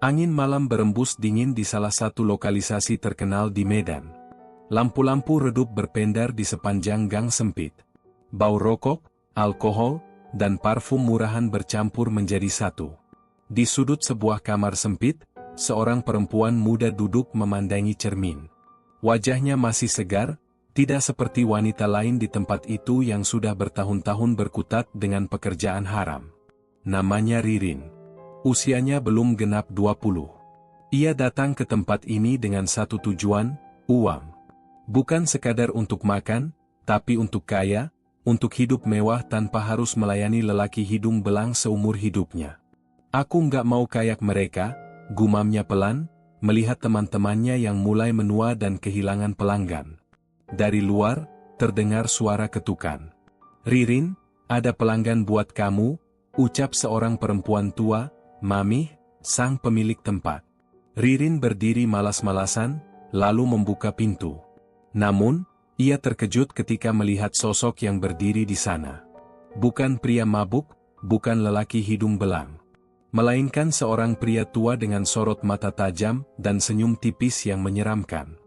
Angin malam berembus dingin di salah satu lokalisasi terkenal di Medan. Lampu-lampu redup berpendar di sepanjang gang sempit. Bau rokok, alkohol, dan parfum murahan bercampur menjadi satu. Di sudut sebuah kamar sempit, seorang perempuan muda duduk memandangi cermin. Wajahnya masih segar, tidak seperti wanita lain di tempat itu yang sudah bertahun-tahun berkutat dengan pekerjaan haram. Namanya Ririn. Usianya belum genap 20. Ia datang ke tempat ini dengan satu tujuan, uang. Bukan sekadar untuk makan, tapi untuk kaya, untuk hidup mewah tanpa harus melayani lelaki hidung belang seumur hidupnya. Aku nggak mau kayak mereka, gumamnya pelan, melihat teman-temannya yang mulai menua dan kehilangan pelanggan. Dari luar, terdengar suara ketukan. "Ririn, ada pelanggan buat kamu," ucap seorang perempuan tua, Mami, sang pemilik tempat. Ririn berdiri malas-malasan, lalu membuka pintu. Namun, ia terkejut ketika melihat sosok yang berdiri di sana. Bukan pria mabuk, bukan lelaki hidung belang. Melainkan seorang pria tua dengan sorot mata tajam dan senyum tipis yang menyeramkan.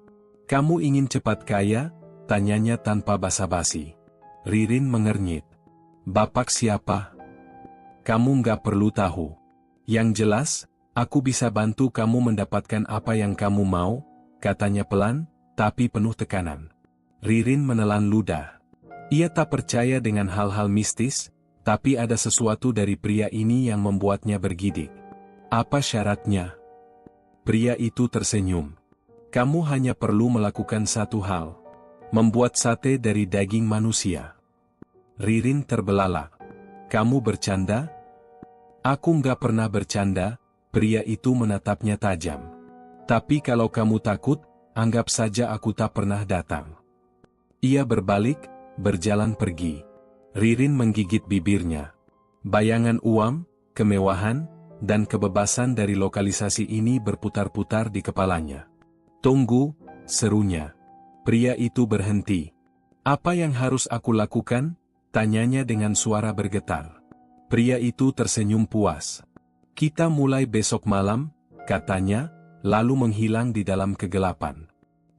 "Kamu ingin cepat kaya?" tanyanya tanpa basa-basi. Ririn mengernyit. "Bapak siapa?" "Kamu nggak perlu tahu. Yang jelas, aku bisa bantu kamu mendapatkan apa yang kamu mau," katanya pelan, tapi penuh tekanan. Ririn menelan ludah. Ia tak percaya dengan hal-hal mistis, tapi ada sesuatu dari pria ini yang membuatnya bergidik. "Apa syaratnya?" Pria itu tersenyum. "Kamu hanya perlu melakukan satu hal. Membuat sate dari daging manusia." Ririn terbelalak. "Kamu bercanda?" "Aku nggak pernah bercanda," pria itu menatapnya tajam. "Tapi kalau kamu takut, anggap saja aku tak pernah datang." Ia berbalik, berjalan pergi. Ririn menggigit bibirnya. Bayangan uang, kemewahan, dan kebebasan dari lokalisasi ini berputar-putar di kepalanya. "Tunggu," serunya. Pria itu berhenti. "Apa yang harus aku lakukan?" tanyanya dengan suara bergetar. Pria itu tersenyum puas. "Kita mulai besok malam," katanya, lalu menghilang di dalam kegelapan.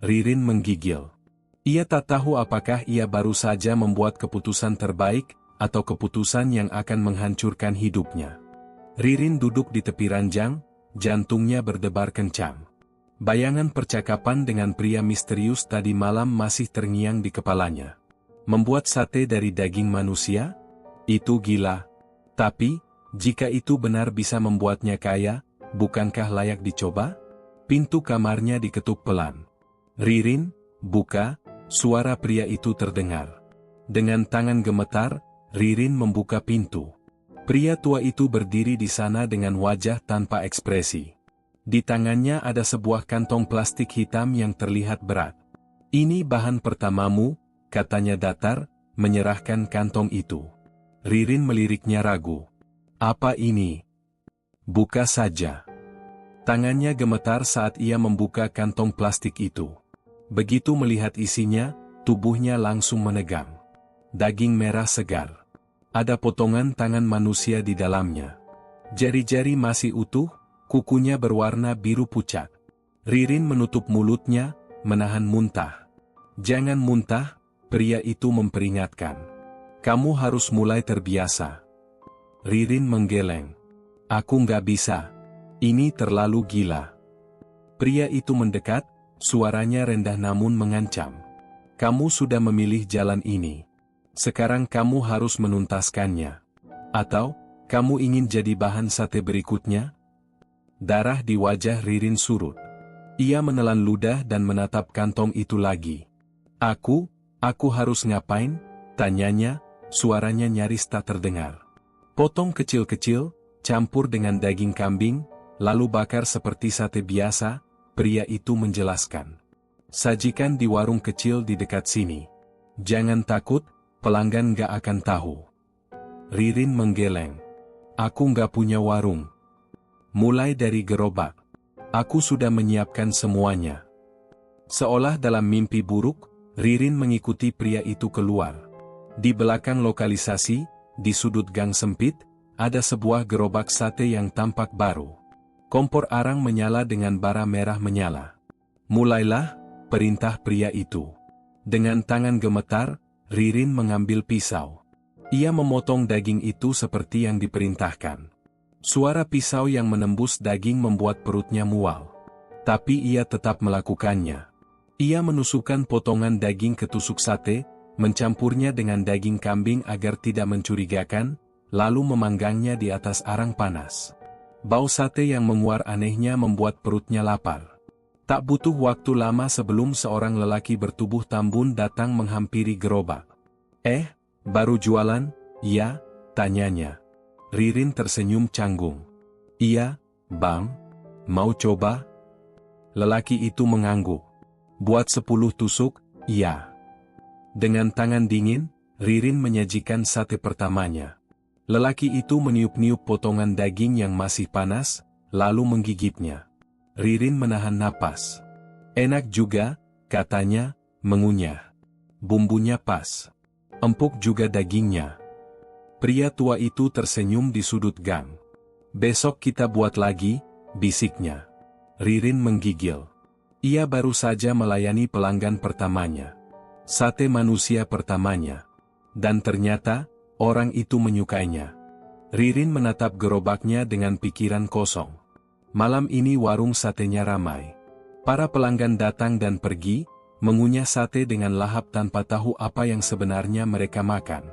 Ririn menggigil. Ia tak tahu apakah ia baru saja membuat keputusan terbaik, atau keputusan yang akan menghancurkan hidupnya. Ririn duduk di tepi ranjang, jantungnya berdebar kencang. Bayangan percakapan dengan pria misterius tadi malam masih terngiang di kepalanya. Membuat sate dari daging manusia? Itu gila. Tapi, jika itu benar bisa membuatnya kaya, bukankah layak dicoba? Pintu kamarnya diketuk pelan. "Ririn, buka," suara pria itu terdengar. Dengan tangan gemetar, Ririn membuka pintu. Pria tua itu berdiri di sana dengan wajah tanpa ekspresi. Di tangannya ada sebuah kantong plastik hitam yang terlihat berat. "Ini bahan pertamamu," katanya datar, menyerahkan kantong itu. Ririn meliriknya ragu. "Apa ini?" "Buka saja." Tangannya gemetar saat ia membuka kantong plastik itu. Begitu melihat isinya, tubuhnya langsung menegang. Daging merah segar. Ada potongan tangan manusia di dalamnya. Jari-jari masih utuh, kukunya berwarna biru pucat. Ririn menutup mulutnya, menahan muntah. "Jangan muntah," pria itu memperingatkan. "Kamu harus mulai terbiasa." Ririn menggeleng. "Aku nggak bisa. Ini terlalu gila." Pria itu mendekat, suaranya rendah namun mengancam. "Kamu sudah memilih jalan ini. Sekarang kamu harus menuntaskannya. Atau, kamu ingin jadi bahan sate berikutnya?" Darah di wajah Ririn surut. Ia menelan ludah dan menatap kantong itu lagi. Aku harus ngapain?" tanyanya, suaranya nyaris tak terdengar. "Potong kecil-kecil, campur dengan daging kambing, lalu bakar seperti sate biasa," pria itu menjelaskan. "Sajikan di warung kecil di dekat sini. Jangan takut, pelanggan gak akan tahu." Ririn menggeleng. "Aku gak punya warung. Mulai dari gerobak. Aku sudah menyiapkan semuanya." Seolah dalam mimpi buruk, Ririn mengikuti pria itu keluar. Di belakang lokalisasi, di sudut gang sempit, ada sebuah gerobak sate yang tampak baru. Kompor arang menyala dengan bara merah menyala. Mulailah, perintah pria itu. Dengan tangan gemetar, Ririn mengambil pisau. Ia memotong daging itu seperti yang diperintahkan. Suara pisau yang menembus daging membuat perutnya mual. Tapi ia tetap melakukannya. Ia menusukkan potongan daging ke tusuk sate, mencampurnya dengan daging kambing agar tidak mencurigakan, lalu memanggangnya di atas arang panas. Bau sate yang menguar anehnya membuat perutnya lapar. Tak butuh waktu lama sebelum seorang lelaki bertubuh tambun datang menghampiri gerobak. Baru jualan, ya? Tanyanya. Ririn tersenyum canggung. Iya, Bang. Mau coba? Lelaki itu mengangguk. Buat 10 tusuk, iya. Dengan tangan dingin, Ririn menyajikan sate pertamanya. Lelaki itu meniup-niup potongan daging yang masih panas, lalu menggigitnya. Ririn menahan napas. Enak juga, katanya, mengunyah. Bumbunya pas. Empuk juga dagingnya. Pria tua itu tersenyum di sudut gang. Besok kita buat lagi, bisiknya. Ririn menggigil. Ia baru saja melayani pelanggan pertamanya. Sate manusia pertamanya. Dan ternyata, orang itu menyukainya. Ririn menatap gerobaknya dengan pikiran kosong. Malam ini warung satenya ramai. Para pelanggan datang dan pergi, mengunyah sate dengan lahap tanpa tahu apa yang sebenarnya mereka makan.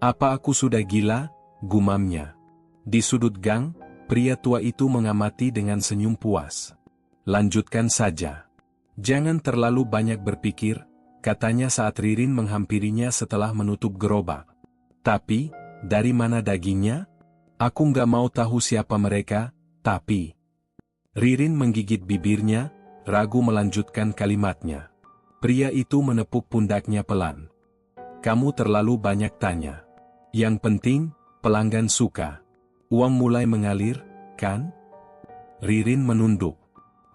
Apa aku sudah gila? Gumamnya. Di sudut gang, pria tua itu mengamati dengan senyum puas. Lanjutkan saja. Jangan terlalu banyak berpikir, katanya saat Ririn menghampirinya setelah menutup gerobak. Tapi, dari mana dagingnya? Aku nggak mau tahu siapa mereka, tapi... Ririn menggigit bibirnya, ragu melanjutkan kalimatnya. Pria itu menepuk pundaknya pelan. Kamu terlalu banyak tanya. Yang penting, pelanggan suka. Uang mulai mengalir, kan? Ririn menunduk.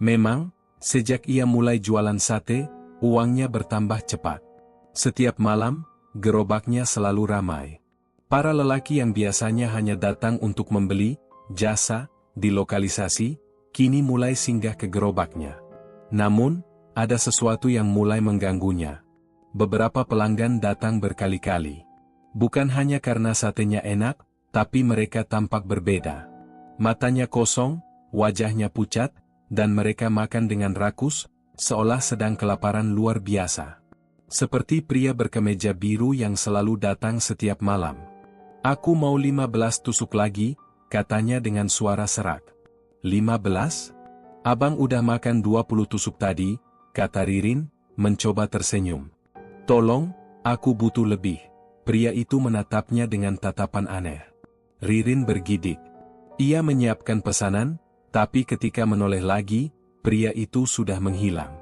Memang, sejak ia mulai jualan sate, uangnya bertambah cepat. Setiap malam, gerobaknya selalu ramai. Para lelaki yang biasanya hanya datang untuk membeli jasa di lokalisasi, kini mulai singgah ke gerobaknya. Namun, ada sesuatu yang mulai mengganggunya. Beberapa pelanggan datang berkali-kali. Bukan hanya karena satenya enak, tapi mereka tampak berbeda. Matanya kosong, wajahnya pucat, dan mereka makan dengan rakus, seolah sedang kelaparan luar biasa. Seperti pria berkemeja biru yang selalu datang setiap malam. Aku mau 15 tusuk lagi, katanya dengan suara serak. 15? Abang udah makan 20 tusuk tadi, kata Ririn, mencoba tersenyum. Tolong, aku butuh lebih. Pria itu menatapnya dengan tatapan aneh. Ririn bergidik. Ia menyiapkan pesanan, tapi ketika menoleh lagi, pria itu sudah menghilang.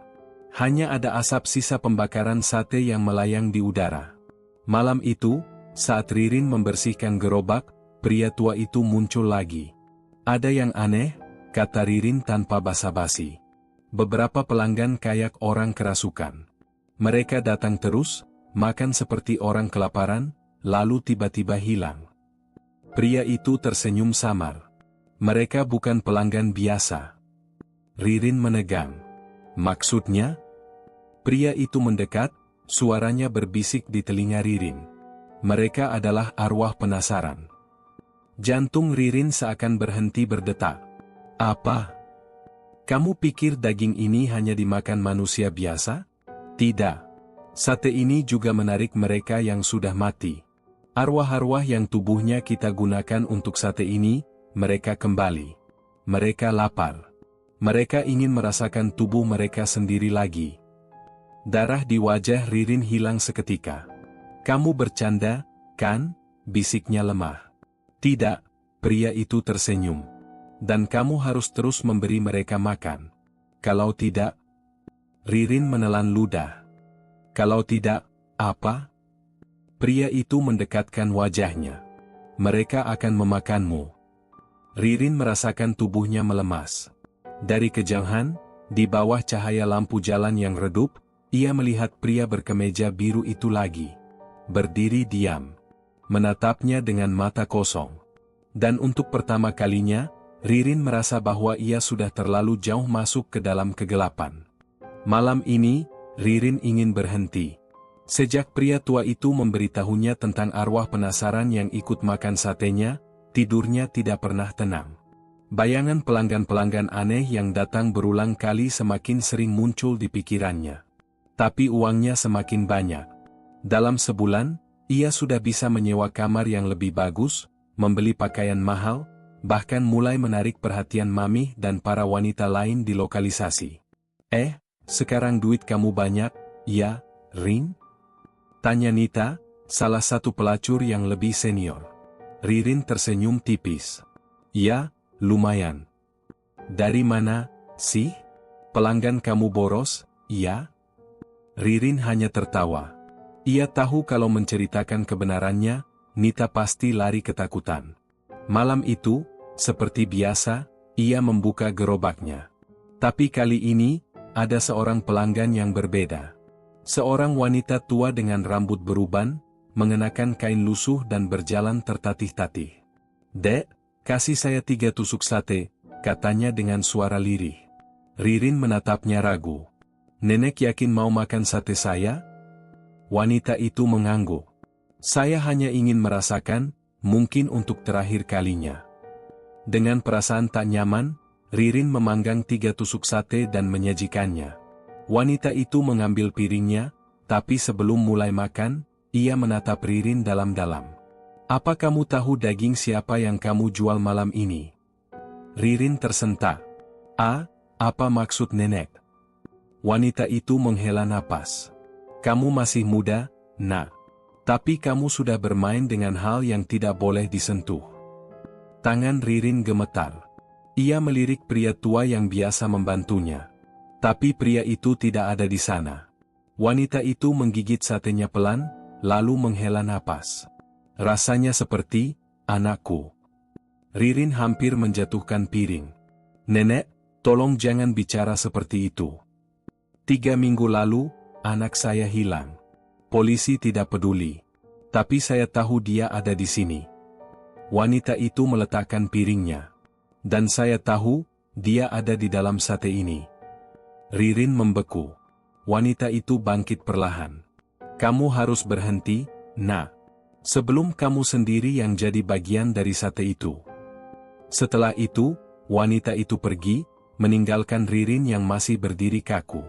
Hanya ada asap sisa pembakaran sate yang melayang di udara. Malam itu, saat Ririn membersihkan gerobak, pria tua itu muncul lagi. Ada yang aneh, kata Ririn tanpa basa-basi. Beberapa pelanggan kayak orang kerasukan. Mereka datang terus, makan seperti orang kelaparan, lalu tiba-tiba hilang. Pria itu tersenyum samar. Mereka bukan pelanggan biasa. Ririn menegang. Maksudnya? Pria itu mendekat, suaranya berbisik di telinga Ririn. Mereka adalah arwah penasaran. Jantung Ririn seakan berhenti berdetak. Apa? Kamu pikir daging ini hanya dimakan manusia biasa? Tidak. Sate ini juga menarik mereka yang sudah mati. Arwah-arwah yang tubuhnya kita gunakan untuk sate ini, mereka kembali. Mereka lapar. Mereka ingin merasakan tubuh mereka sendiri lagi. Darah di wajah Ririn hilang seketika. Kamu bercanda, kan? Bisiknya lemah. Tidak, pria itu tersenyum. Dan kamu harus terus memberi mereka makan. Kalau tidak, Ririn menelan ludah. Kalau tidak, apa? Pria itu mendekatkan wajahnya. Mereka akan memakanmu. Ririn merasakan tubuhnya melemas. Dari kejauhan, di bawah cahaya lampu jalan yang redup, ia melihat pria berkemeja biru itu lagi. Berdiri diam. Menatapnya dengan mata kosong. Dan untuk pertama kalinya, Ririn merasa bahwa ia sudah terlalu jauh masuk ke dalam kegelapan. Malam ini, Ririn ingin berhenti. Sejak pria tua itu memberitahunya tentang arwah penasaran yang ikut makan satenya, tidurnya tidak pernah tenang. Bayangan pelanggan-pelanggan aneh yang datang berulang kali semakin sering muncul di pikirannya. Tapi uangnya semakin banyak. Dalam sebulan, ia sudah bisa menyewa kamar yang lebih bagus, membeli pakaian mahal, bahkan mulai menarik perhatian Mami dan para wanita lain di lokalisasi. Sekarang duit kamu banyak, ya, Rin? Tanya Nita, salah satu pelacur yang lebih senior. Ririn tersenyum tipis. Ya, lumayan. Dari mana, sih? Pelanggan kamu boros, ya? Ririn hanya tertawa. Ia tahu kalau menceritakan kebenarannya, Nita pasti lari ketakutan. Malam itu, seperti biasa, ia membuka gerobaknya. Tapi kali ini, ada seorang pelanggan yang berbeda. Seorang wanita tua dengan rambut beruban, mengenakan kain lusuh dan berjalan tertatih-tatih. Dek, kasih saya 3 tusuk sate, katanya dengan suara lirih. Ririn menatapnya ragu. Nenek yakin mau makan sate saya? Wanita itu mengangguk. Saya hanya ingin merasakan, mungkin untuk terakhir kalinya. Dengan perasaan tak nyaman, Ririn memanggang 3 tusuk sate dan menyajikannya. Wanita itu mengambil piringnya, tapi sebelum mulai makan, ia menatap Ririn dalam-dalam. Apa kamu tahu daging siapa yang kamu jual malam ini? Ririn tersentak. Apa maksud nenek? Wanita itu menghela napas. Kamu masih muda, nak. Tapi kamu sudah bermain dengan hal yang tidak boleh disentuh. Tangan Ririn gemetar. Ia melirik pria tua yang biasa membantunya. Tapi pria itu tidak ada di sana. Wanita itu menggigit satenya pelan, lalu menghela napas. Rasanya seperti, anakku. Ririn hampir menjatuhkan piring. Nenek, tolong jangan bicara seperti itu. 3 minggu lalu, anak saya hilang. Polisi tidak peduli. Tapi saya tahu dia ada di sini. Wanita itu meletakkan piringnya. Dan saya tahu, dia ada di dalam sate ini. Ririn membeku. Wanita itu bangkit perlahan. Kamu harus berhenti, nak. Sebelum kamu sendiri yang jadi bagian dari sate itu. Setelah itu, wanita itu pergi, meninggalkan Ririn yang masih berdiri kaku.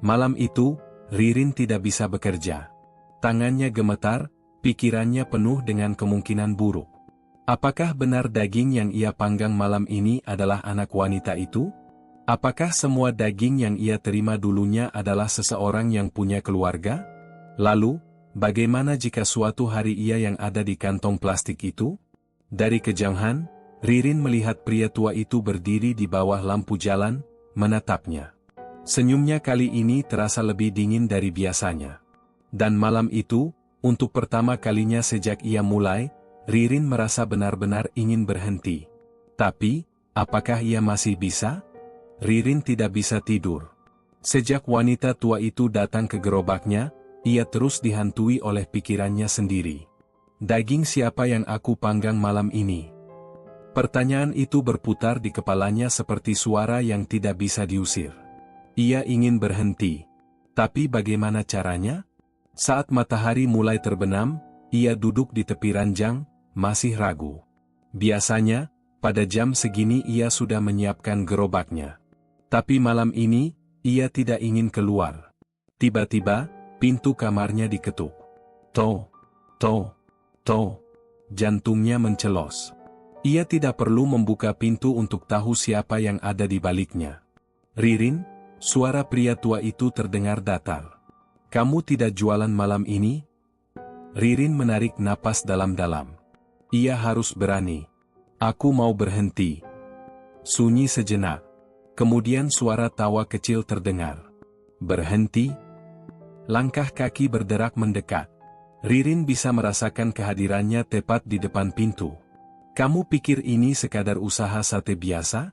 Malam itu, Ririn tidak bisa bekerja. Tangannya gemetar, pikirannya penuh dengan kemungkinan buruk. Apakah benar daging yang ia panggang malam ini adalah anak wanita itu? Apakah semua daging yang ia terima dulunya adalah seseorang yang punya keluarga? Lalu, bagaimana jika suatu hari ia yang ada di kantong plastik itu? Dari kejauhan, Ririn melihat pria tua itu berdiri di bawah lampu jalan, menatapnya. Senyumnya kali ini terasa lebih dingin dari biasanya. Dan malam itu, untuk pertama kalinya sejak ia mulai, Ririn merasa benar-benar ingin berhenti. Tapi, apakah ia masih bisa? Ririn tidak bisa tidur. Sejak wanita tua itu datang ke gerobaknya, ia terus dihantui oleh pikirannya sendiri. Daging siapa yang aku panggang malam ini? Pertanyaan itu berputar di kepalanya seperti suara yang tidak bisa diusir. Ia ingin berhenti. Tapi bagaimana caranya? Saat matahari mulai terbenam, ia duduk di tepi ranjang, masih ragu. Biasanya, pada jam segini ia sudah menyiapkan gerobaknya. Tapi malam ini, ia tidak ingin keluar. Tiba-tiba, pintu kamarnya diketuk. Toh. Jantungnya mencelos. Ia tidak perlu membuka pintu untuk tahu siapa yang ada di baliknya. Ririn, suara pria tua itu terdengar datar. Kamu tidak jualan malam ini? Ririn menarik napas dalam-dalam. Ia harus berani. Aku mau berhenti. Sunyi sejenak. Kemudian suara tawa kecil terdengar. Berhenti? Langkah kaki berderak mendekat. Ririn bisa merasakan kehadirannya tepat di depan pintu. Kamu pikir ini sekadar usaha sate biasa?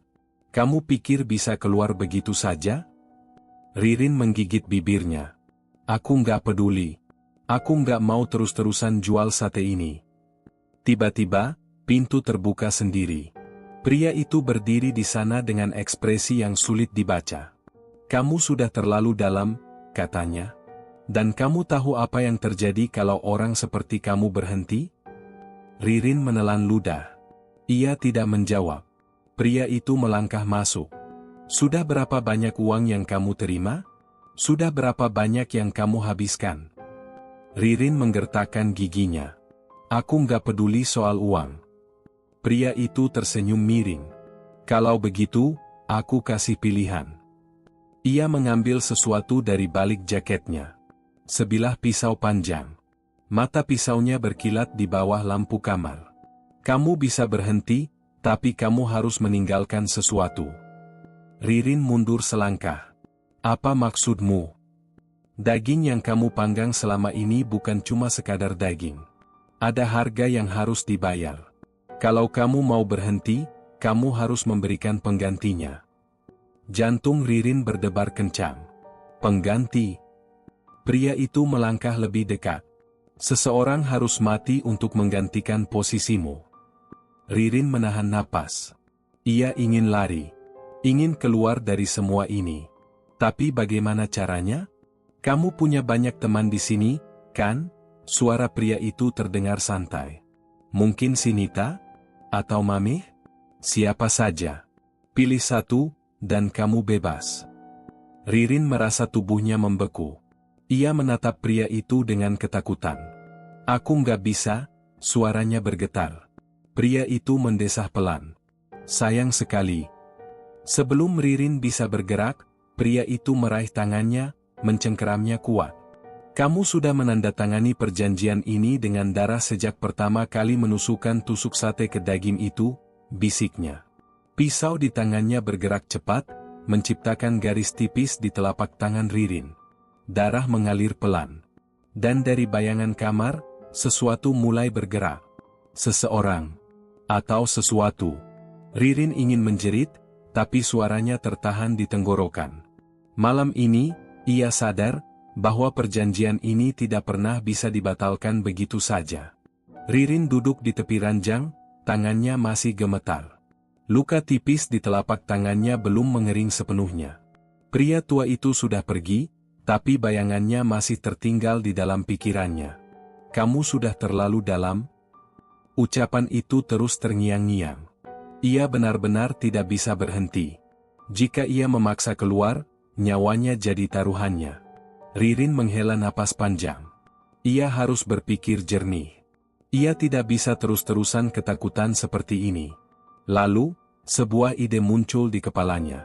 Kamu pikir bisa keluar begitu saja? Ririn menggigit bibirnya. Aku nggak peduli. Aku nggak mau terus-terusan jual sate ini. Tiba-tiba, pintu terbuka sendiri. Pria itu berdiri di sana dengan ekspresi yang sulit dibaca. Kamu sudah terlalu dalam, katanya. Dan kamu tahu apa yang terjadi kalau orang seperti kamu berhenti? Ririn menelan ludah. Ia tidak menjawab. Pria itu melangkah masuk. Sudah berapa banyak uang yang kamu terima? Sudah berapa banyak yang kamu habiskan? Ririn menggertakkan giginya. Aku nggak peduli soal uang. Pria itu tersenyum miring. Kalau begitu, aku kasih pilihan. Ia mengambil sesuatu dari balik jaketnya. Sebilah pisau panjang. Mata pisaunya berkilat di bawah lampu kamar. Kamu bisa berhenti, tapi kamu harus meninggalkan sesuatu. Ririn mundur selangkah. Apa maksudmu? Daging yang kamu panggang selama ini bukan cuma sekadar daging. Ada harga yang harus dibayar. Kalau kamu mau berhenti, kamu harus memberikan penggantinya. Jantung Ririn berdebar kencang. Pengganti. Pria itu melangkah lebih dekat. Seseorang harus mati untuk menggantikan posisimu. Ririn menahan napas. Ia ingin lari. Ingin keluar dari semua ini. Tapi bagaimana caranya? Kamu punya banyak teman di sini, kan? Suara pria itu terdengar santai. Mungkin Sinita? Atau Mamih? Siapa saja. Pilih satu, dan kamu bebas. Ririn merasa tubuhnya membeku. Ia menatap pria itu dengan ketakutan. Aku nggak bisa, suaranya bergetar. Pria itu mendesah pelan. Sayang sekali. Sebelum Ririn bisa bergerak, pria itu meraih tangannya, mencengkeramnya kuat. Kamu sudah menandatangani perjanjian ini dengan darah sejak pertama kali menusukkan tusuk sate ke daging itu, bisiknya. Pisau di tangannya bergerak cepat, menciptakan garis tipis di telapak tangan Ririn. Darah mengalir pelan. Dan dari bayangan kamar, sesuatu mulai bergerak. Seseorang. Atau sesuatu. Ririn ingin menjerit, tapi suaranya tertahan di tenggorokan. Malam ini, ia sadar, bahwa perjanjian ini tidak pernah bisa dibatalkan begitu saja. Ririn duduk di tepi ranjang, tangannya masih gemetar. Luka tipis di telapak tangannya belum mengering sepenuhnya. Pria tua itu sudah pergi, tapi bayangannya masih tertinggal di dalam pikirannya. Kamu sudah terlalu dalam? Ucapan itu terus terngiang-ngiang. Ia benar-benar tidak bisa berhenti. Jika ia memaksa keluar, nyawanya jadi taruhannya. Ririn menghela napas panjang. Ia harus berpikir jernih. Ia tidak bisa terus-terusan ketakutan seperti ini. Lalu, sebuah ide muncul di kepalanya.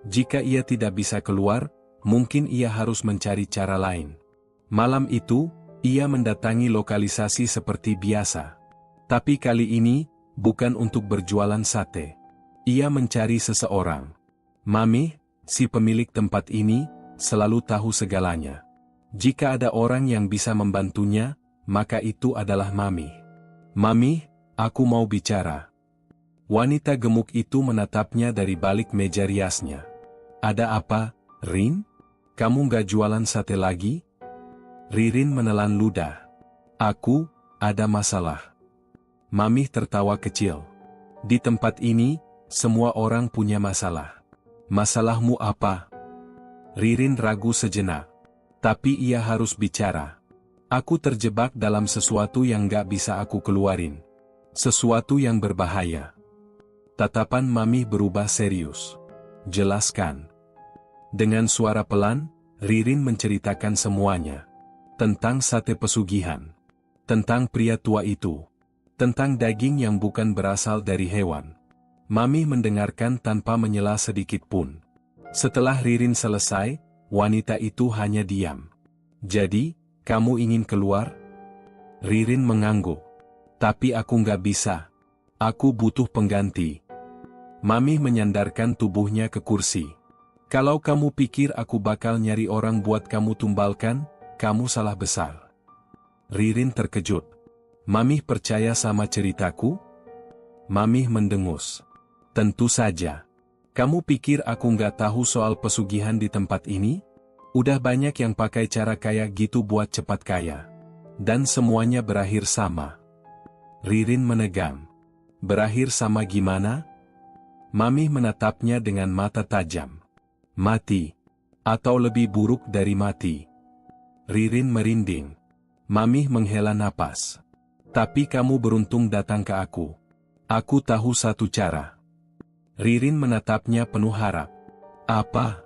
Jika ia tidak bisa keluar, mungkin ia harus mencari cara lain. Malam itu, ia mendatangi lokalisasi seperti biasa. Tapi kali ini, bukan untuk berjualan sate. Ia mencari seseorang. Mamih, si pemilik tempat ini, selalu tahu segalanya. Jika ada orang yang bisa membantunya, maka itu adalah Mamih. Mamih, aku mau bicara. Wanita gemuk itu menatapnya dari balik meja riasnya. Ada apa, Rin? Kamu nggak jualan sate lagi? Ririn menelan ludah. Aku, ada masalah. Mamih tertawa kecil. Di tempat ini, semua orang punya masalah. Masalahmu apa? Ririn ragu sejenak. Tapi ia harus bicara. Aku terjebak dalam sesuatu yang gak bisa aku keluarin. Sesuatu yang berbahaya. Tatapan Mamih berubah serius. Jelaskan. Dengan suara pelan, Ririn menceritakan semuanya. Tentang sate pesugihan. Tentang pria tua itu. Tentang daging yang bukan berasal dari hewan. Mamih mendengarkan tanpa menyela sedikit pun. Setelah Ririn selesai, wanita itu hanya diam. Jadi, kamu ingin keluar? Ririn mengangguk. Tapi aku nggak bisa. Aku butuh pengganti. Mamih menyandarkan tubuhnya ke kursi. Kalau kamu pikir aku bakal nyari orang buat kamu tumbalkan, kamu salah besar. Ririn terkejut. Mamih percaya sama ceritaku? Mamih mendengus. Tentu saja. Kamu pikir aku nggak tahu soal pesugihan di tempat ini? Udah banyak yang pakai cara kayak gitu buat cepat kaya. Dan semuanya berakhir sama. Ririn menegang. Berakhir sama gimana? Mamih menatapnya dengan mata tajam. Mati. Atau lebih buruk dari mati. Ririn merinding. Mamih menghela napas. Tapi kamu beruntung datang ke aku. Aku tahu satu cara. Ririn menatapnya penuh harap. Apa?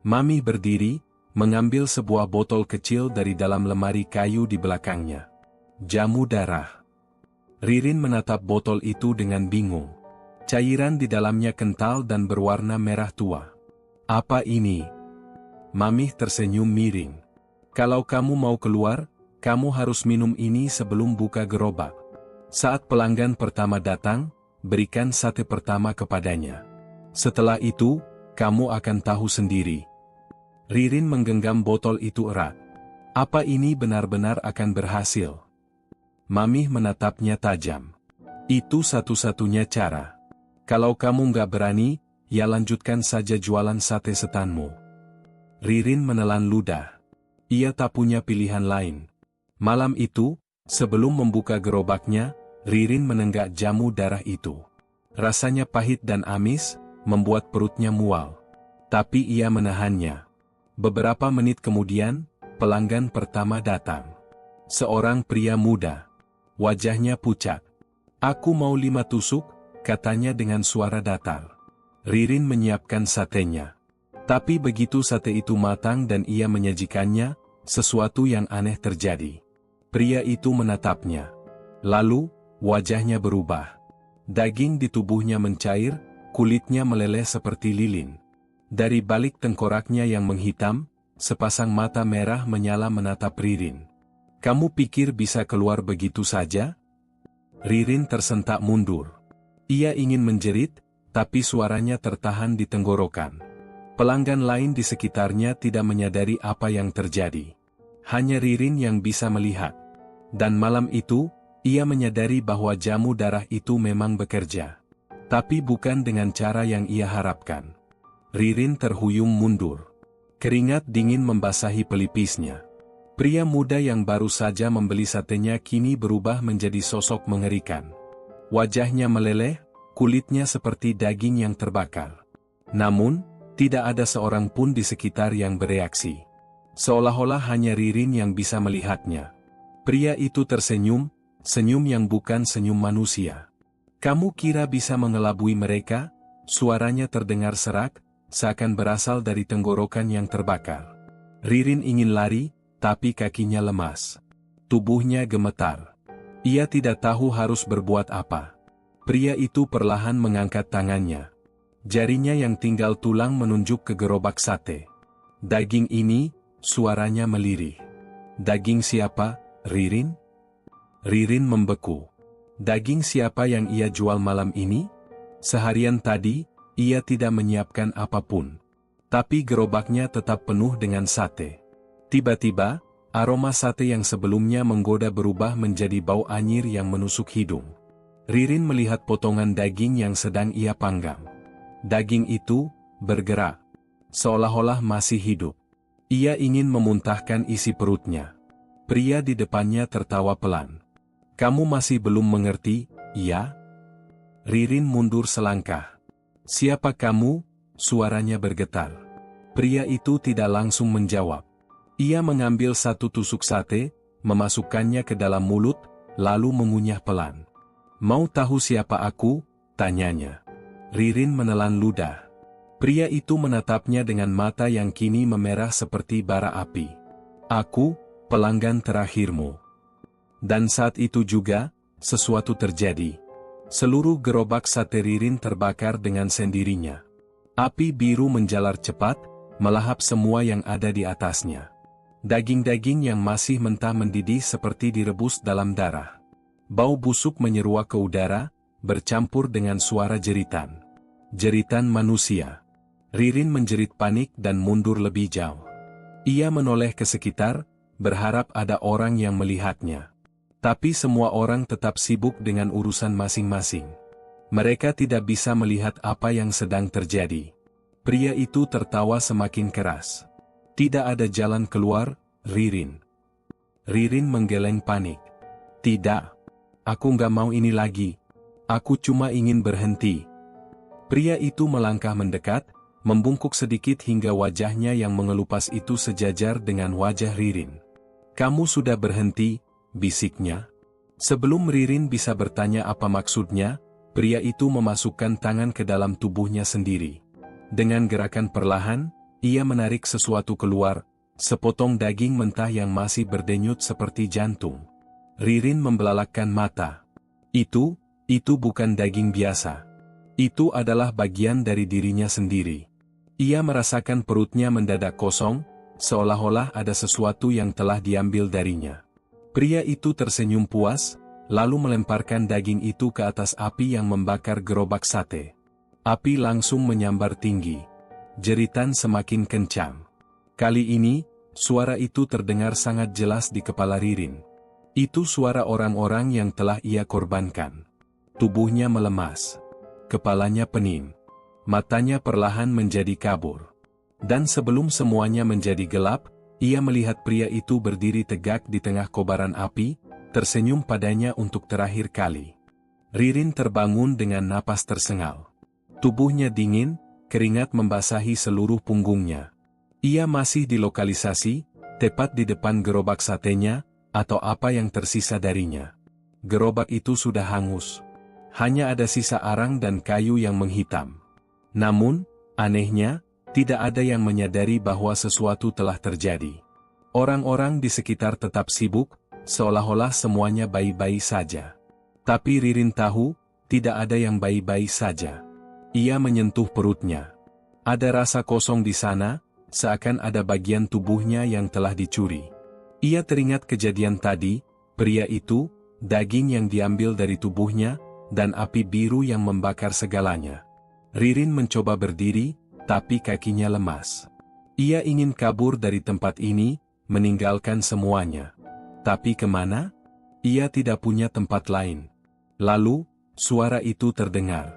Mamih berdiri, mengambil sebuah botol kecil dari dalam lemari kayu di belakangnya. Jamu darah. Ririn menatap botol itu dengan bingung. Cairan di dalamnya kental dan berwarna merah tua. Apa ini? Mamih tersenyum miring. Kalau kamu mau keluar, kamu harus minum ini sebelum buka gerobak. Saat pelanggan pertama datang, berikan sate pertama kepadanya. Setelah itu, kamu akan tahu sendiri. Ririn menggenggam botol itu erat. Apa ini benar-benar akan berhasil? Mamih menatapnya tajam. Itu satu-satunya cara. Kalau kamu nggak berani, ya lanjutkan saja jualan sate setanmu. Ririn menelan ludah. Ia tak punya pilihan lain. Malam itu, sebelum membuka gerobaknya, Ririn menenggak jamu darah itu. Rasanya pahit dan amis, membuat perutnya mual. Tapi ia menahannya. Beberapa menit kemudian, pelanggan pertama datang. Seorang pria muda. Wajahnya pucat. Aku mau 5 tusuk, katanya dengan suara datar. Ririn menyiapkan satenya. Tapi begitu sate itu matang dan ia menyajikannya, sesuatu yang aneh terjadi. Pria itu menatapnya. Lalu, wajahnya berubah. Daging di tubuhnya mencair, kulitnya meleleh seperti lilin. Dari balik tengkoraknya yang menghitam, sepasang mata merah menyala menatap Ririn. Kamu pikir bisa keluar begitu saja? Ririn tersentak mundur. Ia ingin menjerit, tapi suaranya tertahan di tenggorokan. Pelanggan lain di sekitarnya tidak menyadari apa yang terjadi. Hanya Ririn yang bisa melihat. Dan malam itu, ia menyadari bahwa jamu darah itu memang bekerja. Tapi bukan dengan cara yang ia harapkan. Ririn terhuyung mundur. Keringat dingin membasahi pelipisnya. Pria muda yang baru saja membeli satenya kini berubah menjadi sosok mengerikan. Wajahnya meleleh, kulitnya seperti daging yang terbakar. Namun, tidak ada seorang pun di sekitar yang bereaksi. Seolah-olah hanya Ririn yang bisa melihatnya. Pria itu tersenyum, senyum yang bukan senyum manusia. Kamu kira bisa mengelabui mereka? Suaranya terdengar serak, seakan berasal dari tenggorokan yang terbakar. Ririn ingin lari, tapi kakinya lemas. Tubuhnya gemetar. Ia tidak tahu harus berbuat apa. Pria itu perlahan mengangkat tangannya. Jarinya yang tinggal tulang menunjuk ke gerobak sate. Daging ini, suaranya melirih. Daging siapa, Ririn? Ririn membeku. Daging siapa yang ia jual malam ini? Seharian tadi, ia tidak menyiapkan apapun. Tapi gerobaknya tetap penuh dengan sate. Tiba-tiba, aroma sate yang sebelumnya menggoda berubah menjadi bau anyir yang menusuk hidung. Ririn melihat potongan daging yang sedang ia panggang. Daging itu bergerak, seolah-olah masih hidup. Ia ingin memuntahkan isi perutnya. Pria di depannya tertawa pelan. Kamu masih belum mengerti, iya? Ririn mundur selangkah. Siapa kamu? Suaranya bergetar. Pria itu tidak langsung menjawab. Ia mengambil satu tusuk sate, memasukkannya ke dalam mulut, lalu mengunyah pelan. Mau tahu siapa aku? Tanyanya. Ririn menelan ludah. Pria itu menatapnya dengan mata yang kini memerah seperti bara api. Aku, pelanggan terakhirmu. Dan saat itu juga, sesuatu terjadi. Seluruh gerobak sate Ririn terbakar dengan sendirinya. Api biru menjalar cepat, melahap semua yang ada di atasnya. Daging-daging yang masih mentah mendidih seperti direbus dalam darah. Bau busuk menyeruak ke udara, bercampur dengan suara jeritan. Jeritan manusia. Ririn menjerit panik dan mundur lebih jauh. Ia menoleh ke sekitar, berharap ada orang yang melihatnya. Tapi semua orang tetap sibuk dengan urusan masing-masing. Mereka tidak bisa melihat apa yang sedang terjadi. Pria itu tertawa semakin keras. Tidak ada jalan keluar, Ririn. Ririn menggeleng panik. Tidak. Aku nggak mau ini lagi. Aku cuma ingin berhenti. Pria itu melangkah mendekat, membungkuk sedikit hingga wajahnya yang mengelupas itu sejajar dengan wajah Ririn. "Kamu sudah berhenti," bisiknya. Sebelum Ririn bisa bertanya apa maksudnya, pria itu memasukkan tangan ke dalam tubuhnya sendiri. Dengan gerakan perlahan, ia menarik sesuatu keluar, sepotong daging mentah yang masih berdenyut seperti jantung. Ririn membelalakkan mata. Itu bukan daging biasa. Itu adalah bagian dari dirinya sendiri. Ia merasakan perutnya mendadak kosong, seolah-olah ada sesuatu yang telah diambil darinya. Pria itu tersenyum puas, lalu melemparkan daging itu ke atas api yang membakar gerobak sate. Api langsung menyambar tinggi. Jeritan semakin kencang. Kali ini, suara itu terdengar sangat jelas di kepala Ririn. Itu suara orang-orang yang telah ia korbankan. Tubuhnya melemas. Kepalanya pening. Matanya perlahan menjadi kabur. Dan sebelum semuanya menjadi gelap, ia melihat pria itu berdiri tegak di tengah kobaran api, tersenyum padanya untuk terakhir kali. Ririn terbangun dengan napas tersengal. Tubuhnya dingin, keringat membasahi seluruh punggungnya. Ia masih di lokalisasi, tepat di depan gerobak satenya, atau apa yang tersisa darinya. Gerobak itu sudah hangus. Hanya ada sisa arang dan kayu yang menghitam. Namun, anehnya, tidak ada yang menyadari bahwa sesuatu telah terjadi. Orang-orang di sekitar tetap sibuk, seolah-olah semuanya baik-baik saja. Tapi Ririn tahu, tidak ada yang baik-baik saja. Ia menyentuh perutnya. Ada rasa kosong di sana, seakan ada bagian tubuhnya yang telah dicuri. Ia teringat kejadian tadi, pria itu, daging yang diambil dari tubuhnya, dan api biru yang membakar segalanya. Ririn mencoba berdiri, tapi kakinya lemas. Ia ingin kabur dari tempat ini, meninggalkan semuanya. Tapi kemana? Ia tidak punya tempat lain. Lalu, suara itu terdengar.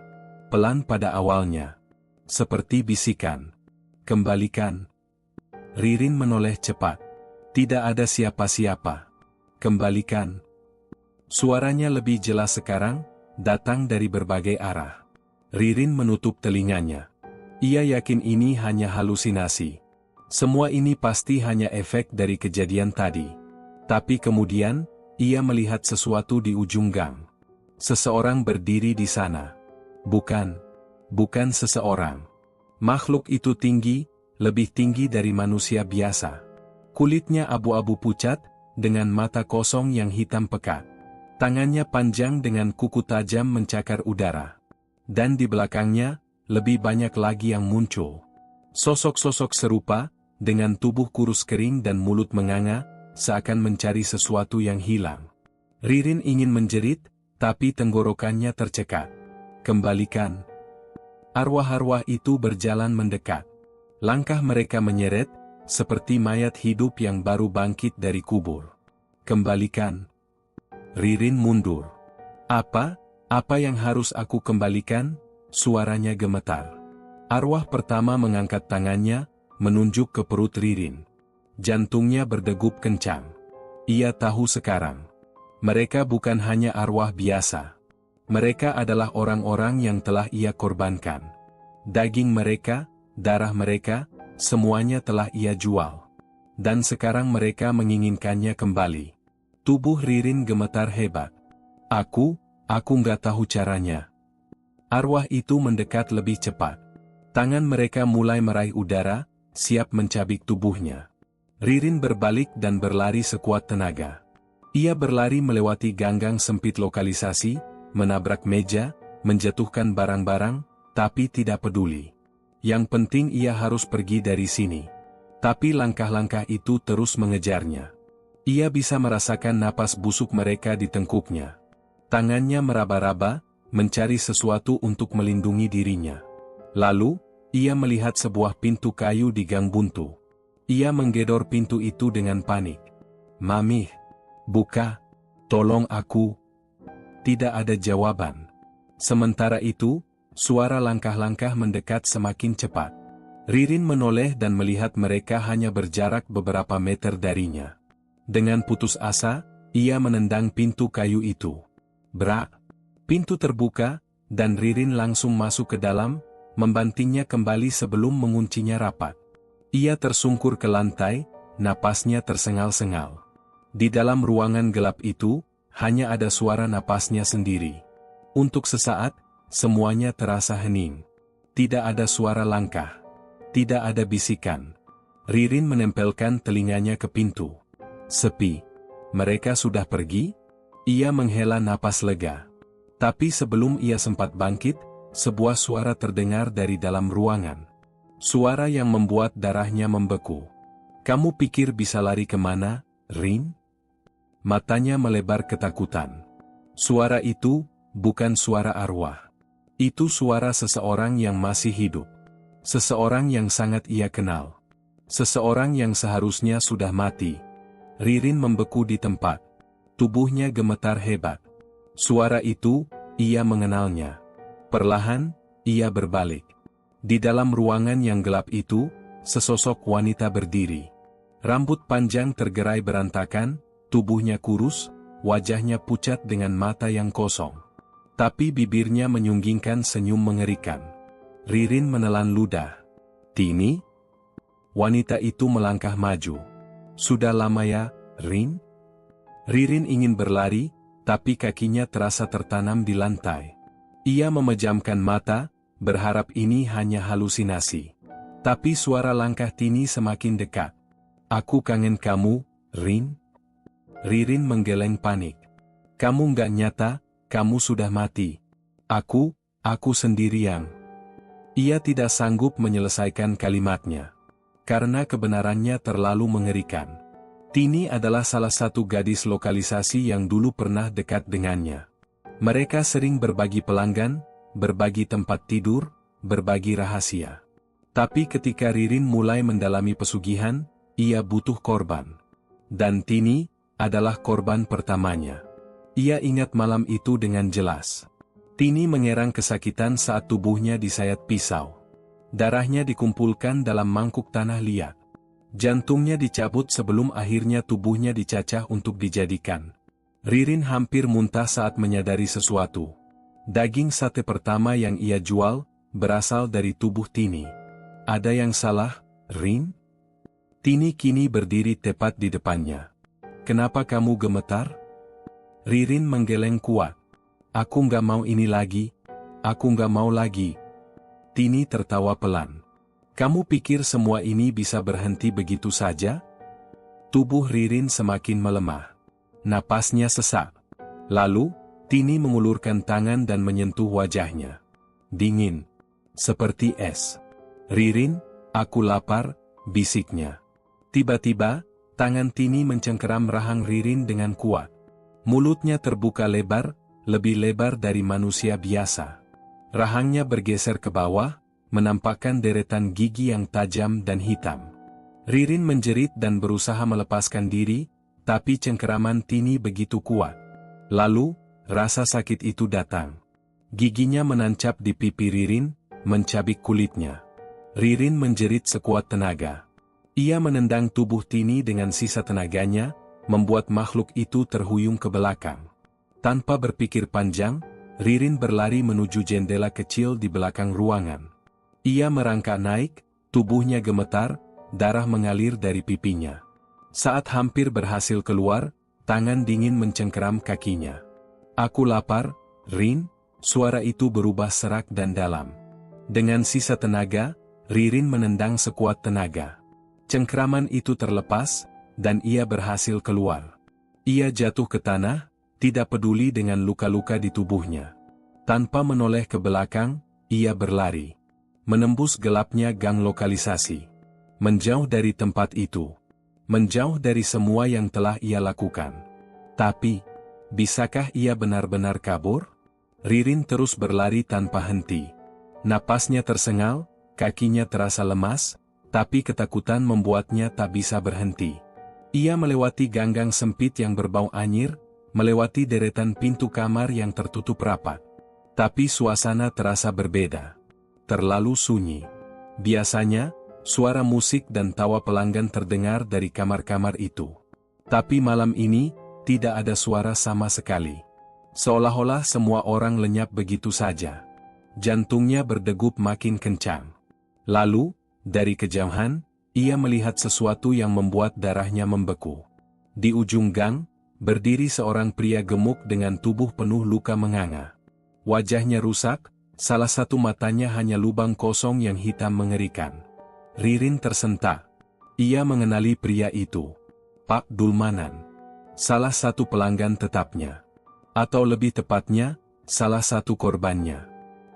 Pelan pada awalnya. Seperti bisikan. "Kembalikan." Ririn menoleh cepat. Tidak ada siapa-siapa. "Kembalikan." Suaranya lebih jelas sekarang, datang dari berbagai arah. Ririn menutup telinganya. Ia yakin ini hanya halusinasi. Semua ini pasti hanya efek dari kejadian tadi. Tapi kemudian, ia melihat sesuatu di ujung gang. Seseorang berdiri di sana. Bukan seseorang. Makhluk itu tinggi, lebih tinggi dari manusia biasa. Kulitnya abu-abu pucat, dengan mata kosong yang hitam pekat. Tangannya panjang dengan kuku tajam mencakar udara. Dan di belakangnya, lebih banyak lagi yang muncul. Sosok-sosok serupa, dengan tubuh kurus kering dan mulut menganga, seakan mencari sesuatu yang hilang. Ririn ingin menjerit, tapi tenggorokannya tercekat. "Kembalikan." Arwah-arwah itu berjalan mendekat. Langkah mereka menyeret, seperti mayat hidup yang baru bangkit dari kubur. "Kembalikan." Ririn mundur. Apa yang harus aku kembalikan?" Suaranya gemetar. Arwah pertama mengangkat tangannya, menunjuk ke perut Ririn. Jantungnya berdegup kencang. Ia tahu sekarang. Mereka bukan hanya arwah biasa. Mereka adalah orang-orang yang telah ia korbankan. Daging mereka, darah mereka, semuanya telah ia jual. Dan sekarang mereka menginginkannya kembali. Tubuh Ririn gemetar hebat. Aku nggak tahu caranya." Arwah itu mendekat lebih cepat. Tangan mereka mulai meraih udara, siap mencabik tubuhnya. Ririn berbalik dan berlari sekuat tenaga. Ia berlari melewati ganggang sempit lokalisasi, menabrak meja, menjatuhkan barang-barang, tapi tidak peduli. Yang penting ia harus pergi dari sini. Tapi langkah-langkah itu terus mengejarnya. Ia bisa merasakan napas busuk mereka di tengkuknya. Tangannya meraba-raba, mencari sesuatu untuk melindungi dirinya. Lalu, ia melihat sebuah pintu kayu di gang buntu. Ia menggedor pintu itu dengan panik. "Mami, buka, tolong aku." Tidak ada jawaban. Sementara itu, suara langkah-langkah mendekat semakin cepat. Ririn menoleh dan melihat mereka hanya berjarak beberapa meter darinya. Dengan putus asa, ia menendang pintu kayu itu. Brak! Pintu terbuka, dan Ririn langsung masuk ke dalam, membantingnya kembali sebelum menguncinya rapat. Ia tersungkur ke lantai, napasnya tersengal-sengal. Di dalam ruangan gelap itu, hanya ada suara napasnya sendiri. Untuk sesaat, semuanya terasa hening. Tidak ada suara langkah. Tidak ada bisikan. Ririn menempelkan telinganya ke pintu. Sepi. Mereka sudah pergi? Ia menghela napas lega. Tapi sebelum ia sempat bangkit, sebuah suara terdengar dari dalam ruangan. Suara yang membuat darahnya membeku. "Kamu pikir bisa lari kemana, Rin?" Matanya melebar ketakutan. Suara itu bukan suara arwah. Itu suara seseorang yang masih hidup. Seseorang yang sangat ia kenal. Seseorang yang seharusnya sudah mati. Ririn membeku di tempat. Tubuhnya gemetar hebat. Suara itu, ia mengenalnya. Perlahan, ia berbalik. Di dalam ruangan yang gelap itu, sesosok wanita berdiri. Rambut panjang tergerai berantakan, tubuhnya kurus, wajahnya pucat dengan mata yang kosong. Tapi bibirnya menyunggingkan senyum mengerikan. Ririn menelan ludah. "Tini?" Wanita itu melangkah maju. "Sudah lama ya, Rin?" Ririn ingin berlari, tapi kakinya terasa tertanam di lantai. Ia memejamkan mata, berharap ini hanya halusinasi. Tapi suara langkah Tini semakin dekat. "Aku kangen kamu, Rin." Ririn menggeleng panik. "Kamu nggak nyata, kamu sudah mati. Aku sendirian." Ia tidak sanggup menyelesaikan kalimatnya. Karena kebenarannya terlalu mengerikan. Tini adalah salah satu gadis lokalisasi yang dulu pernah dekat dengannya. Mereka sering berbagi pelanggan, berbagi tempat tidur, berbagi rahasia. Tapi ketika Ririn mulai mendalami pesugihan, ia butuh korban. Dan Tini adalah korban pertamanya. Ia ingat malam itu dengan jelas. Tini mengerang kesakitan saat tubuhnya disayat pisau. Darahnya dikumpulkan dalam mangkuk tanah liat. Jantungnya dicabut sebelum akhirnya tubuhnya dicacah untuk dijadikan. Ririn hampir muntah saat menyadari sesuatu. Daging sate pertama yang ia jual, berasal dari tubuh Tini. Ada yang salah, Rin? Tini kini berdiri tepat di depannya. "Kenapa kamu gemetar?" Ririn menggeleng kuat. "Aku nggak mau ini lagi. Aku nggak mau lagi." Tini tertawa pelan. "Kamu pikir semua ini bisa berhenti begitu saja?" Tubuh Ririn semakin melemah. Napasnya sesak. Lalu, Tini mengulurkan tangan dan menyentuh wajahnya. Dingin. Seperti es. "Ririn, aku lapar," bisiknya. Tiba-tiba, tangan Tini mencengkeram rahang Ririn dengan kuat. Mulutnya terbuka lebar, lebih lebar dari manusia biasa. Rahangnya bergeser ke bawah, menampakkan deretan gigi yang tajam dan hitam. Ririn menjerit dan berusaha melepaskan diri, tapi cengkeraman Tini begitu kuat. Lalu, rasa sakit itu datang. Giginya menancap di pipi Ririn, mencabik kulitnya. Ririn menjerit sekuat tenaga. Ia menendang tubuh Tini dengan sisa tenaganya, membuat makhluk itu terhuyung ke belakang. Tanpa berpikir panjang, Ririn berlari menuju jendela kecil di belakang ruangan. Ia merangkak naik, tubuhnya gemetar, darah mengalir dari pipinya. Saat hampir berhasil keluar, tangan dingin mencengkeram kakinya. "Aku lapar, Rin," suara itu berubah serak dan dalam. Dengan sisa tenaga, Ririn menendang sekuat tenaga. Cengkeraman itu terlepas, dan ia berhasil keluar. Ia jatuh ke tanah, tidak peduli dengan luka-luka di tubuhnya. Tanpa menoleh ke belakang, ia berlari. Menembus gelapnya gang lokalisasi. Menjauh dari tempat itu. Menjauh dari semua yang telah ia lakukan. Tapi, bisakah ia benar-benar kabur? Ririn terus berlari tanpa henti. Napasnya tersengal, kakinya terasa lemas, tapi ketakutan membuatnya tak bisa berhenti. Ia melewati ganggang sempit yang berbau anyir, melewati deretan pintu kamar yang tertutup rapat. Tapi suasana terasa berbeda. Terlalu sunyi. Biasanya, suara musik dan tawa pelanggan terdengar dari kamar-kamar itu. Tapi malam ini, tidak ada suara sama sekali. Seolah-olah semua orang lenyap begitu saja. Jantungnya berdegup makin kencang. Lalu, dari kejauhan, ia melihat sesuatu yang membuat darahnya membeku. Di ujung gang, berdiri seorang pria gemuk dengan tubuh penuh luka menganga. Wajahnya rusak, salah satu matanya hanya lubang kosong yang hitam mengerikan. Ririn tersentak. Ia mengenali pria itu. Pak Dulmanan. Salah satu pelanggan tetapnya. Atau lebih tepatnya, salah satu korbannya.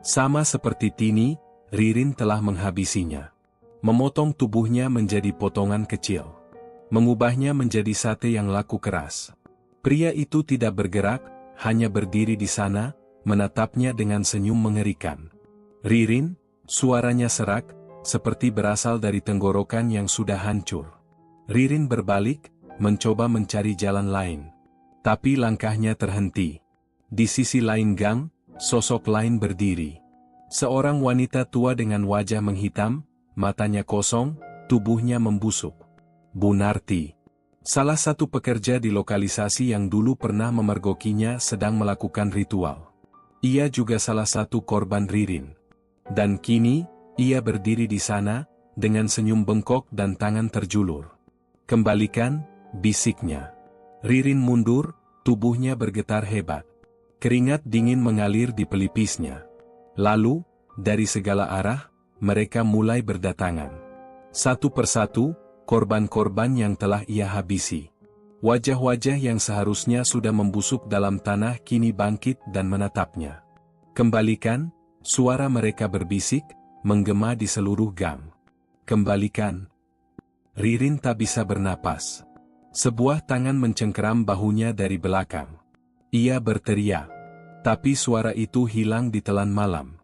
Sama seperti Tini, Ririn telah menghabisinya. Memotong tubuhnya menjadi potongan kecil. Mengubahnya menjadi sate yang laku keras. Pria itu tidak bergerak, hanya berdiri di sana, menatapnya dengan senyum mengerikan. Ririn, suaranya serak, seperti berasal dari tenggorokan yang sudah hancur. Ririn berbalik, mencoba mencari jalan lain. Tapi langkahnya terhenti. Di sisi lain gang, sosok lain berdiri. Seorang wanita tua dengan wajah menghitam, matanya kosong, tubuhnya membusuk. Bu Narti. Salah satu pekerja di lokalisasi yang dulu pernah memergokinya sedang melakukan ritual. Ia juga salah satu korban Ririn. Dan kini, ia berdiri di sana, dengan senyum bengkok dan tangan terjulur. Kembalikan, bisiknya. Ririn mundur, tubuhnya bergetar hebat. Keringat dingin mengalir di pelipisnya. Lalu, dari segala arah, mereka mulai berdatangan. Satu persatu, korban-korban yang telah ia habisi. Wajah-wajah yang seharusnya sudah membusuk dalam tanah kini bangkit dan menatapnya. Kembalikan, suara mereka berbisik, menggema di seluruh gang. Kembalikan. Ririn tak bisa bernapas. Sebuah tangan mencengkeram bahunya dari belakang. Ia berteriak. Tapi suara itu hilang ditelan malam.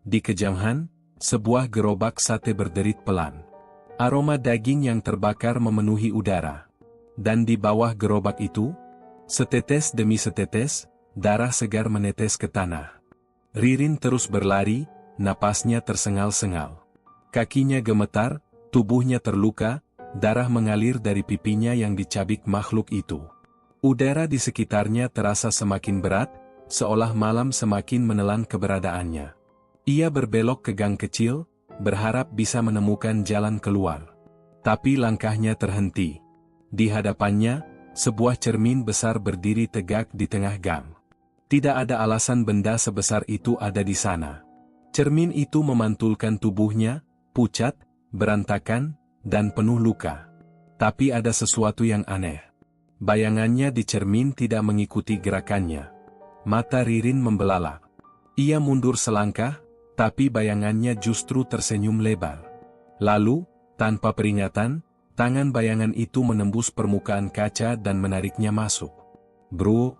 Di kejauhan, sebuah gerobak sate berderit pelan. Aroma daging yang terbakar memenuhi udara. Dan di bawah gerobak itu, setetes demi setetes, darah segar menetes ke tanah. Ririn terus berlari, napasnya tersengal-sengal. Kakinya gemetar, tubuhnya terluka, darah mengalir dari pipinya yang dicabik makhluk itu. Udara di sekitarnya terasa semakin berat, seolah malam semakin menelan keberadaannya. Ia berbelok ke gang kecil, berharap bisa menemukan jalan keluar. Tapi langkahnya terhenti. Di hadapannya, sebuah cermin besar berdiri tegak di tengah gang. Tidak ada alasan benda sebesar itu ada di sana. Cermin itu memantulkan tubuhnya, pucat, berantakan, dan penuh luka. Tapi ada sesuatu yang aneh. Bayangannya di cermin tidak mengikuti gerakannya. Mata Ririn membelalak. Ia mundur selangkah, tapi bayangannya justru tersenyum lebar. Lalu, tanpa peringatan, tangan bayangan itu menembus permukaan kaca dan menariknya masuk. Bro,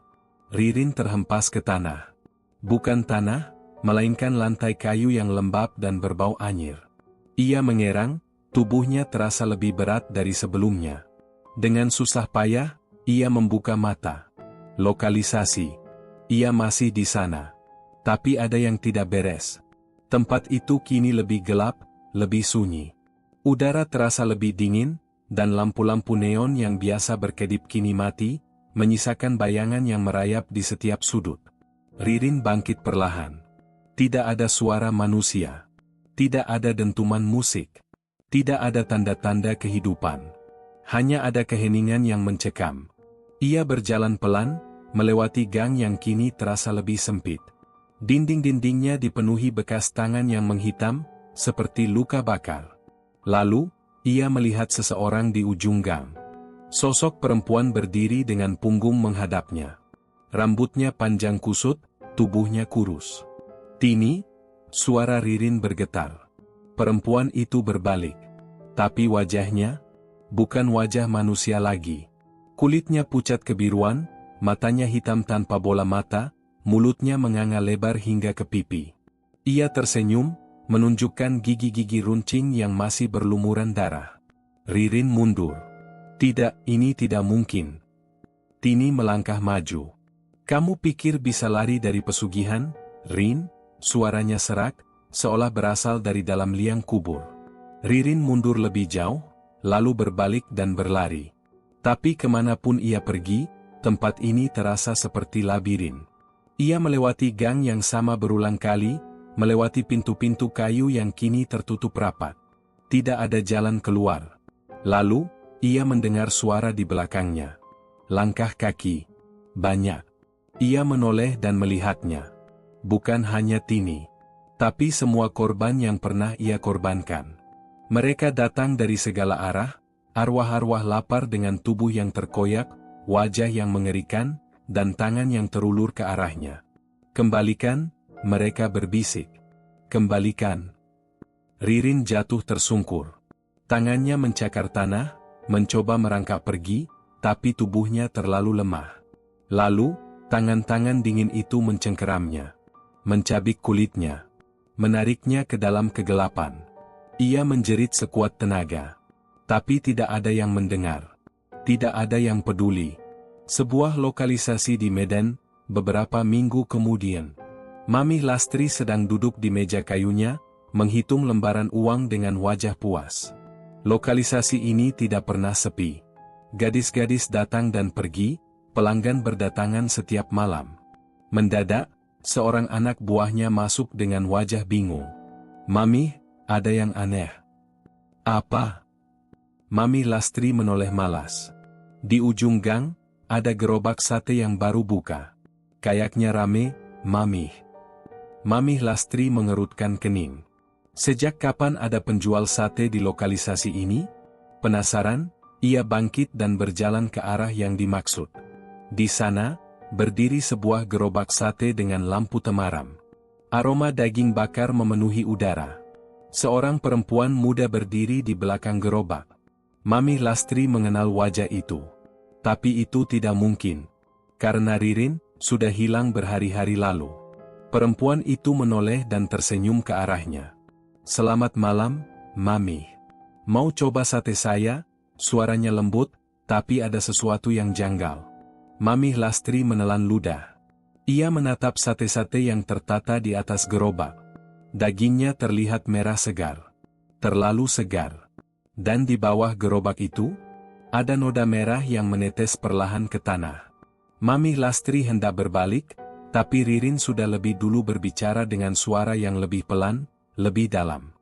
Ririn terhempas ke tanah. Bukan tanah, melainkan lantai kayu yang lembab dan berbau anyir. Ia mengerang, tubuhnya terasa lebih berat dari sebelumnya. Dengan susah payah, ia membuka mata. Lokalisasi. Ia masih di sana. Tapi ada yang tidak beres. Tempat itu kini lebih gelap, lebih sunyi. Udara terasa lebih dingin, dan lampu-lampu neon yang biasa berkedip kini mati, menyisakan bayangan yang merayap di setiap sudut. Ririn bangkit perlahan. Tidak ada suara manusia. Tidak ada dentuman musik. Tidak ada tanda-tanda kehidupan. Hanya ada keheningan yang mencekam. Ia berjalan pelan, melewati gang yang kini terasa lebih sempit. Dinding-dindingnya dipenuhi bekas tangan yang menghitam, seperti luka bakar. Lalu, ia melihat seseorang di ujung gang. Sosok perempuan berdiri dengan punggung menghadapnya. Rambutnya panjang kusut, tubuhnya kurus. Tini, suara Ririn bergetar. Perempuan itu berbalik. Tapi wajahnya, bukan wajah manusia lagi. Kulitnya pucat kebiruan, matanya hitam tanpa bola mata, mulutnya menganga lebar hingga ke pipi. Ia tersenyum, menunjukkan gigi-gigi runcing yang masih berlumuran darah. Ririn mundur. Tidak, ini tidak mungkin. Tini melangkah maju. Kamu pikir bisa lari dari pesugihan, Rin? Suaranya serak, seolah berasal dari dalam liang kubur. Ririn mundur lebih jauh, lalu berbalik dan berlari. Tapi kemanapun ia pergi, tempat ini terasa seperti labirin. Ia melewati gang yang sama berulang kali, melewati pintu-pintu kayu yang kini tertutup rapat. Tidak ada jalan keluar. Lalu, ia mendengar suara di belakangnya. Langkah kaki. Banyak. Ia menoleh dan melihatnya. Bukan hanya Tini, tapi semua korban yang pernah ia korbankan. Mereka datang dari segala arah, arwah-arwah lapar dengan tubuh yang terkoyak, wajah yang mengerikan, dan tangan yang terulur ke arahnya. Kembalikan, mereka berbisik. Kembalikan. Ririn jatuh tersungkur. Tangannya mencakar tanah, mencoba merangkak pergi, tapi tubuhnya terlalu lemah. Lalu, tangan-tangan dingin itu mencengkeramnya. Mencabik kulitnya. Menariknya ke dalam kegelapan. Ia menjerit sekuat tenaga. Tapi tidak ada yang mendengar. Tidak ada yang peduli. Sebuah lokalisasi di Medan, beberapa minggu kemudian. Mami Lastri sedang duduk di meja kayunya, menghitung lembaran uang dengan wajah puas. Lokalisasi ini tidak pernah sepi. Gadis-gadis datang dan pergi, pelanggan berdatangan setiap malam. Mendadak, seorang anak buahnya masuk dengan wajah bingung. "Mami, ada yang aneh." "Apa?" Mami Lastri menoleh malas. Di ujung gang, ada gerobak sate yang baru buka. Kayaknya rame, Mami. Mami Lastri mengerutkan kening. Sejak kapan ada penjual sate di lokalisasi ini? Penasaran, ia bangkit dan berjalan ke arah yang dimaksud. Di sana, berdiri sebuah gerobak sate dengan lampu temaram. Aroma daging bakar memenuhi udara. Seorang perempuan muda berdiri di belakang gerobak. Mami Lastri mengenal wajah itu. Tapi itu tidak mungkin. Karena Ririn sudah hilang berhari-hari lalu. Perempuan itu menoleh dan tersenyum ke arahnya. "Selamat malam, Mami. Mau coba sate saya?" Suaranya lembut, tapi ada sesuatu yang janggal. Mami Lastri menelan ludah. Ia menatap sate-sate yang tertata di atas gerobak. Dagingnya terlihat merah segar. Terlalu segar. Dan di bawah gerobak itu, ada noda merah yang menetes perlahan ke tanah. Mami Lastri hendak berbalik, tapi Ririn sudah lebih dulu berbicara dengan suara yang lebih pelan, lebih dalam.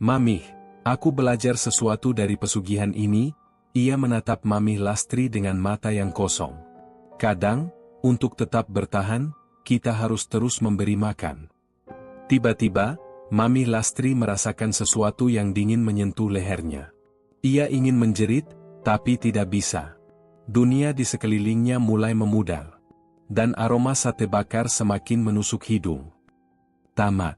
"Mami, aku belajar sesuatu dari pesugihan ini." Ia menatap Mami Lastri dengan mata yang kosong. "Kadang, untuk tetap bertahan, kita harus terus memberi makan." Tiba-tiba, Mami Lastri merasakan sesuatu yang dingin menyentuh lehernya. Ia ingin menjerit, tapi tidak bisa. Dunia di sekelilingnya mulai memudar. Dan aroma sate bakar semakin menusuk hidung. Tamat.